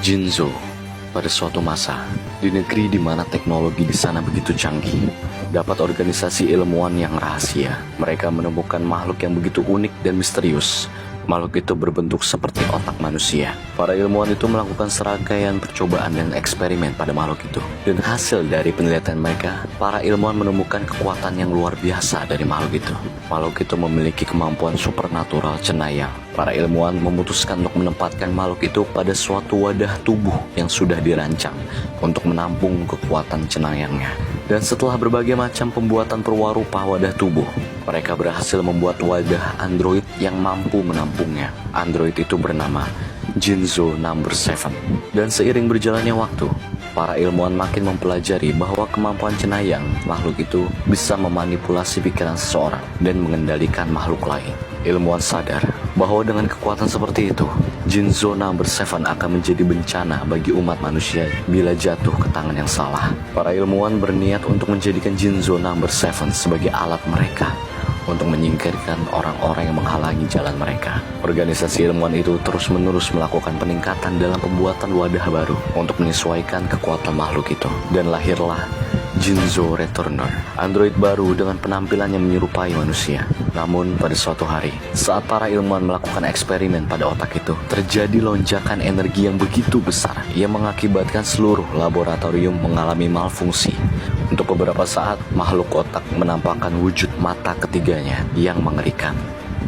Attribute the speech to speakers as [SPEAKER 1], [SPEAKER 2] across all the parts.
[SPEAKER 1] Jinzo, pada suatu masa, di negeri di mana teknologi di sana begitu canggih, dapat organisasi ilmuwan yang rahasia. Mereka menemukan makhluk yang begitu unik dan misterius. Makhluk itu berbentuk seperti otak manusia. Para ilmuwan itu melakukan serangkaian percobaan dan eksperimen pada makhluk itu. Dan hasil dari penelitian mereka, para ilmuwan menemukan kekuatan yang luar biasa dari makhluk itu. Makhluk itu memiliki kemampuan supernatural cenayang. Para ilmuwan memutuskan untuk menempatkan makhluk itu pada suatu wadah tubuh yang sudah dirancang untuk menampung kekuatan cenayangnya. Dan setelah berbagai macam pembuatan perwarupa wadah tubuh, mereka berhasil membuat wadah android yang mampu menampungnya. Android itu bernama Jinzo Number 7. Dan seiring berjalannya waktu, para ilmuwan makin mempelajari bahwa kemampuan cenayang makhluk itu bisa memanipulasi pikiran seseorang dan mengendalikan makhluk lain. Ilmuwan sadar bahwa dengan kekuatan seperti itu, Jinzo Number 7 akan menjadi bencana bagi umat manusia bila jatuh ke tangan yang salah. Para ilmuwan berniat untuk menjadikan Jinzo Number 7 sebagai alat mereka untuk menyingkirkan orang-orang yang menghalangi jalan mereka. Organisasi ilmuwan itu terus-menerus melakukan peningkatan dalam pembuatan wadah baru untuk menyesuaikan kekuatan makhluk itu. Dan lahirlah Jinzo Returner, android baru dengan penampilan yang menyerupai manusia. Namun pada suatu hari, saat para ilmuwan melakukan eksperimen pada otak itu, terjadi lonjakan energi yang begitu besar yang mengakibatkan seluruh laboratorium mengalami malfungsi. Untuk beberapa saat, makhluk otak menampakkan wujud mata ketiganya yang mengerikan.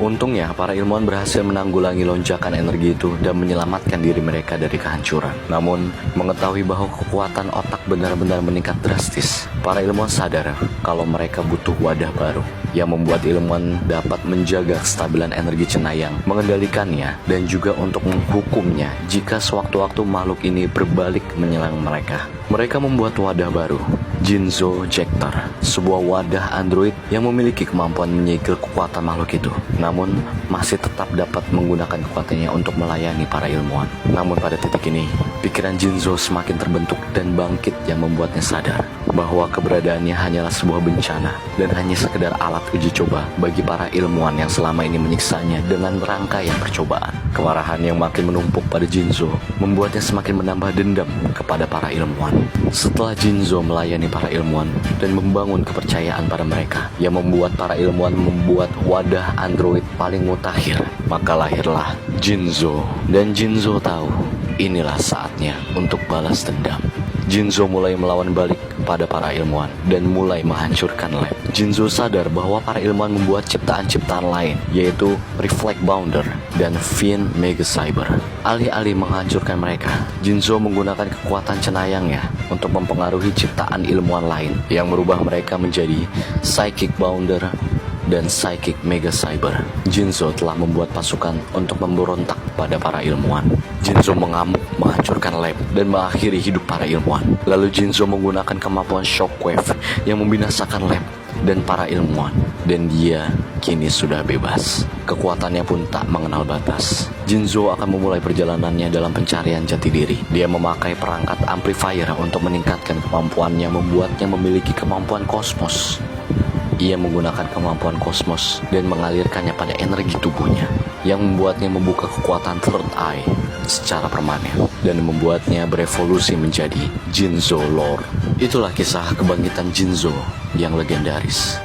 [SPEAKER 1] Untungnya, para ilmuwan berhasil menanggulangi lonjakan energi itu dan menyelamatkan diri mereka dari kehancuran. Namun, mengetahui bahwa kekuatan otak benar-benar meningkat drastis, para ilmuwan sadar kalau mereka butuh wadah baru yang membuat ilmuwan dapat menjaga kestabilan energi cenayang, mengendalikannya, dan juga untuk menghukumnya jika sewaktu-waktu makhluk ini berbalik menyerang mereka. Mereka membuat wadah baru, Jinzo Jector, sebuah wadah android yang memiliki kemampuan menyegel kekuatan makhluk itu, namun masih tetap dapat menggunakan kekuatannya untuk melayani para ilmuwan. Namun pada titik ini, pikiran Jinzo semakin terbentuk dan bangkit yang membuatnya sadar bahwa keberadaannya hanyalah sebuah bencana dan hanya sekedar alat uji coba bagi para ilmuwan yang selama ini menyiksanya dengan rangkaian percobaan. Kemarahan yang makin menumpuk pada Jinzo membuatnya semakin menambah dendam kepada para ilmuwan. Setelah Jinzo melayani para ilmuwan dan membangun kepercayaan pada mereka yang membuat para ilmuwan membuat wadah android paling mutakhir, maka lahirlah Jinzo. Dan Jinzo tahu inilah saatnya untuk balas dendam. Jinzo mulai melawan balik pada para ilmuwan dan mulai menghancurkan lab. Jinzo sadar bahwa para ilmuwan membuat ciptaan-ciptaan lain, yaitu Reflect Bounder dan Fiend Mega Cyber. Alih-alih menghancurkan mereka, Jinzo menggunakan kekuatan cenayangnya untuk mempengaruhi ciptaan ilmuwan lain yang merubah mereka menjadi Psychic Bounder dan Psychic Mega Cyber. Jinzo telah membuat pasukan untuk memberontak pada para ilmuwan. Jinzo mengamuk, menghancurkan lab, dan mengakhiri hidup para ilmuwan. Lalu Jinzo menggunakan kemampuan Shockwave yang membinasakan lab dan para ilmuwan. Dan dia kini sudah bebas. Kekuatannya pun tak mengenal batas. Jinzo akan memulai perjalanannya dalam pencarian jati diri. Dia memakai perangkat amplifier untuk meningkatkan kemampuannya, membuatnya memiliki kemampuan kosmos. Ia menggunakan kemampuan kosmos dan mengalirkannya pada energi tubuhnya yang membuatnya membuka kekuatan Third Eye secara permanen dan membuatnya berevolusi menjadi Jinzo Lord. Itulah kisah kebangkitan Jinzo yang legendaris.